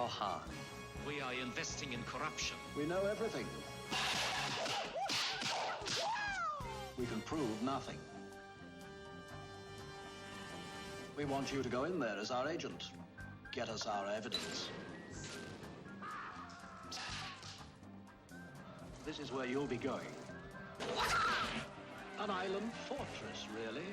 harm. We are investing in corruption. We know everything. We can prove nothing. We want you to go in there as our agent. Get us our evidence. This is where you'll be going. An island fortress, really.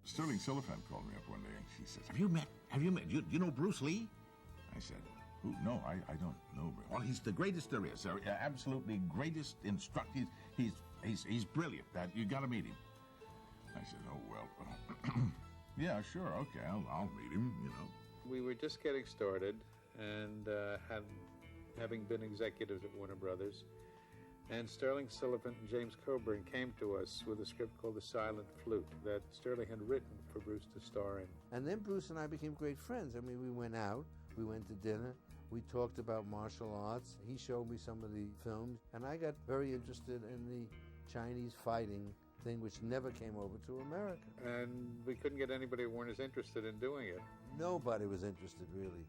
Sterling Silliphant called me up one day and she says, Have you met, you know Bruce Lee? I said, who? No, I don't know Bruce. Well, he's the greatest there is. Absolutely greatest instructor. He's brilliant. You got to meet him. I said, oh, well, yeah, sure, okay, I'll meet him, you know. We were just getting started and having been executives at Warner Brothers, and Sterling Silliphant and James Coburn came to us with a script called The Silent Flute that Sterling had written for Bruce to star in. And then Bruce and I became great friends. I mean, we went out, we went to dinner, we talked about martial arts. He showed me some of the films, and I got very interested in the Chinese fighting thing, which never came over to America. And we couldn't get anybody who weren't as interested in doing it. Nobody was interested, really,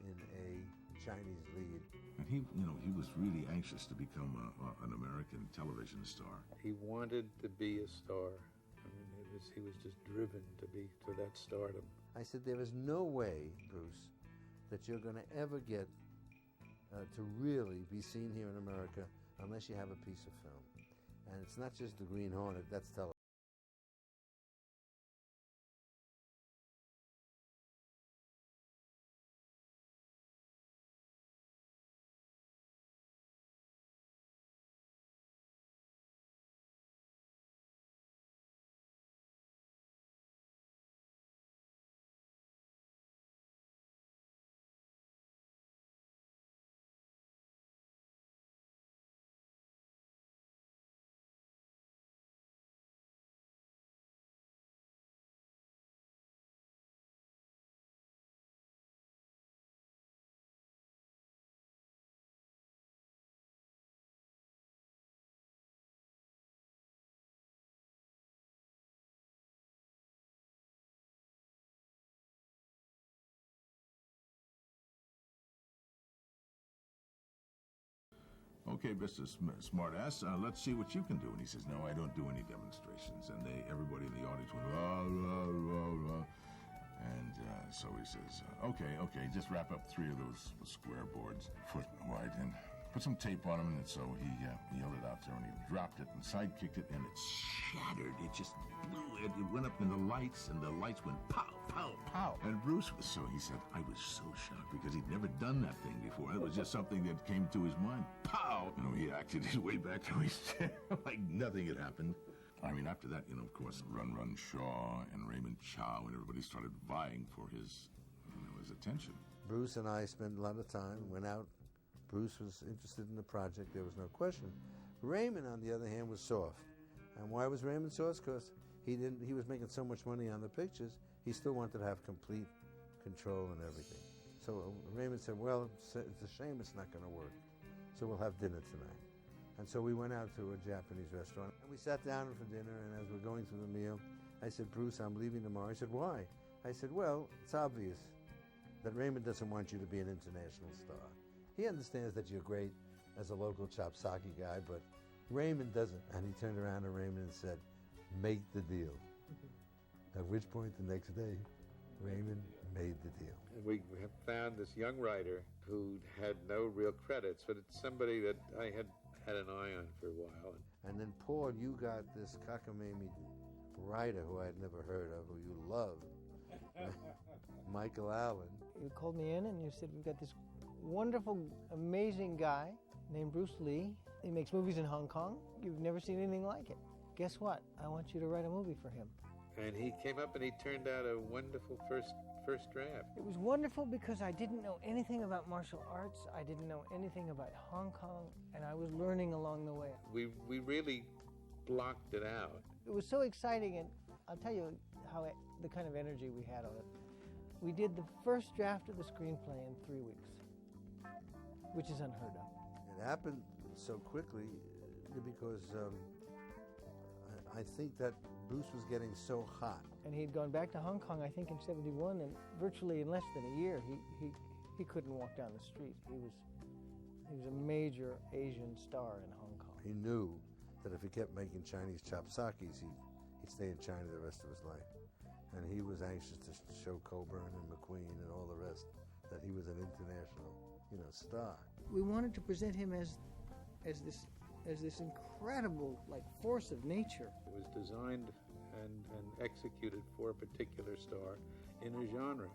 in a Chinese lead. And he was really anxious to become an American television star. He wanted to be a star. I mean, he was just driven to that stardom. I said, there is no way, Bruce, that you're going to ever get to really be seen here in America unless you have a piece of film. And it's not just the Green Hornet, that's television. Okay, Mr. Smartass, let's see what you can do. And he says, no, I don't do any demonstrations. And everybody in the audience went, la, la, la, la. And so he says, okay, just wrap up 3 of those square boards, foot wide, and put some tape on them. And so he held it out there, and he dropped it and side-kicked it, and it shattered. It just blew. It went up in the lights, and the lights went pow, pow, pow. And Bruce was he said, I was so shocked because he'd never done that thing before. It was just something that came to his mind. Pow! He acted his way back to his chair like nothing had happened. I mean, after that, of course, Run Shaw and Raymond Chow and everybody started vying for his attention. Bruce and I spent a lot of time, went out. Bruce was interested in the project, there was no question. Raymond, on the other hand, was soft. And why was Raymond soft? Because he was making so much money on the pictures, he still wanted to have complete control and everything. So Raymond said, well, it's a shame it's not going to work, so we'll have dinner tonight. And so we went out to a Japanese restaurant, and we sat down for dinner, and as we're going through the meal, I said, Bruce, I'm leaving tomorrow. He said, why? I said, well, it's obvious that Raymond doesn't want you to be an international star. He understands that you're great as a local chop sake guy, but Raymond doesn't. And he turned around to Raymond and said, make the deal. At which point, the next day, Raymond made the deal. We have found this young writer who had no real credits, but it's somebody that I had an eye on for a while. And then, Paul, you got this cockamamie writer who I had never heard of, who you love, Michael Allen. You called me in and you said, we've got this wonderful, amazing guy named Bruce Lee. He makes movies in Hong Kong. You've never seen anything like it. Guess what? I want you to write a movie for him. And he came up and he turned out a wonderful first draft. It was wonderful because I didn't know anything about martial arts. I didn't know anything about Hong Kong, and I was learning along the way. We really blocked it out. It was so exciting, and I'll tell you the kind of energy we had on it. We did the first draft of the screenplay in 3 weeks. which is unheard of. It happened so quickly because I think that Bruce was getting so hot. And he'd gone back to Hong Kong, I think, in '71, and virtually in less than a year, he couldn't walk down the street. He was a major Asian star in Hong Kong. He knew that if he kept making Chinese chopsakis, he'd stay in China the rest of his life. And he was anxious to show Coburn and McQueen and all the rest that he was an international, star. We wanted to present him as this incredible force of nature. It was designed and executed for a particular star in a genre.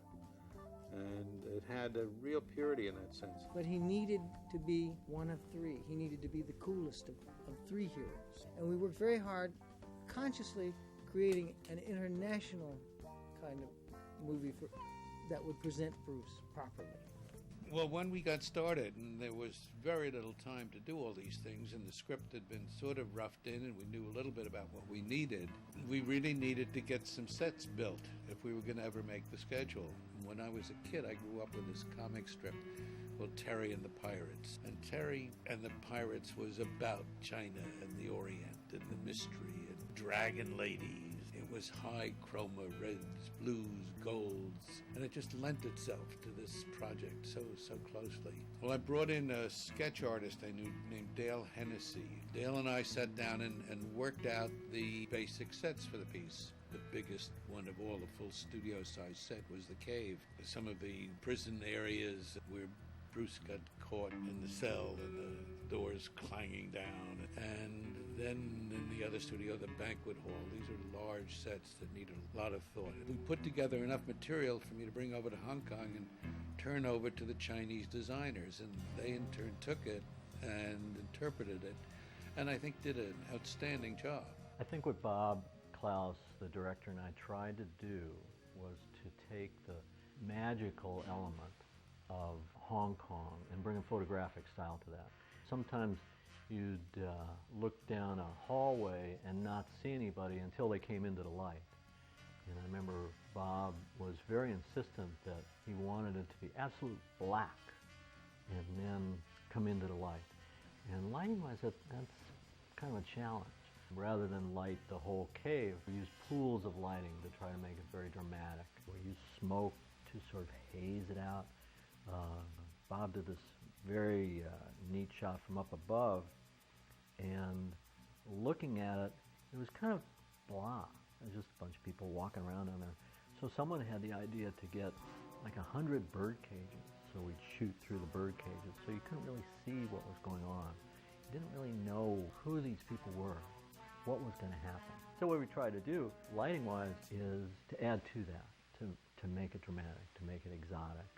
And it had a real purity in that sense. But he needed to be one of three. He needed to be the coolest of three heroes. And we worked very hard, consciously creating an international kind of movie that would present Bruce properly. Well, when we got started, and there was very little time to do all these things, and the script had been sort of roughed in, and we knew a little bit about what we needed, we really needed to get some sets built if we were going to ever make the schedule. When I was a kid, I grew up with this comic strip called Terry and the Pirates. And Terry and the Pirates was about China and the Orient and the mystery and dragon ladies. It was high chroma, reds, blues, golds, and it just lent itself to this project so closely. Well, I brought in a sketch artist I knew named Dale Hennessy. Dale and I sat down and worked out the basic sets for the piece. The biggest one of all, the full studio-sized set, was the cave. Some of the prison areas where Bruce got caught in the cell and the doors clanging down. And then in the other studio, the banquet hall. These are large sets that need a lot of thought. We put together enough material for me to bring over to Hong Kong and turn over to the Chinese designers. And they in turn took it and interpreted it, and I think did an outstanding job. I think what Bob Klaus, the director, and I tried to do was to take the magical element of Hong Kong and bring a photographic style to that. Sometimes you'd look down a hallway and not see anybody until they came into the light. And I remember Bob was very insistent that he wanted it to be absolute black and then come into the light. And lighting-wise, that's kind of a challenge. Rather than light the whole cave, we used pools of lighting to try to make it very dramatic. We used smoke to sort of haze it out. Bob did this very neat shot from up above, and looking at it, it was kind of blah. It was just a bunch of people walking around down there. So someone had the idea to get like 100 bird cages. So we'd shoot through the bird cages, so you couldn't really see what was going on. You didn't really know who these people were, what was going to happen. So what we try to do, lighting-wise, is to add to that, to make it dramatic, to make it exotic.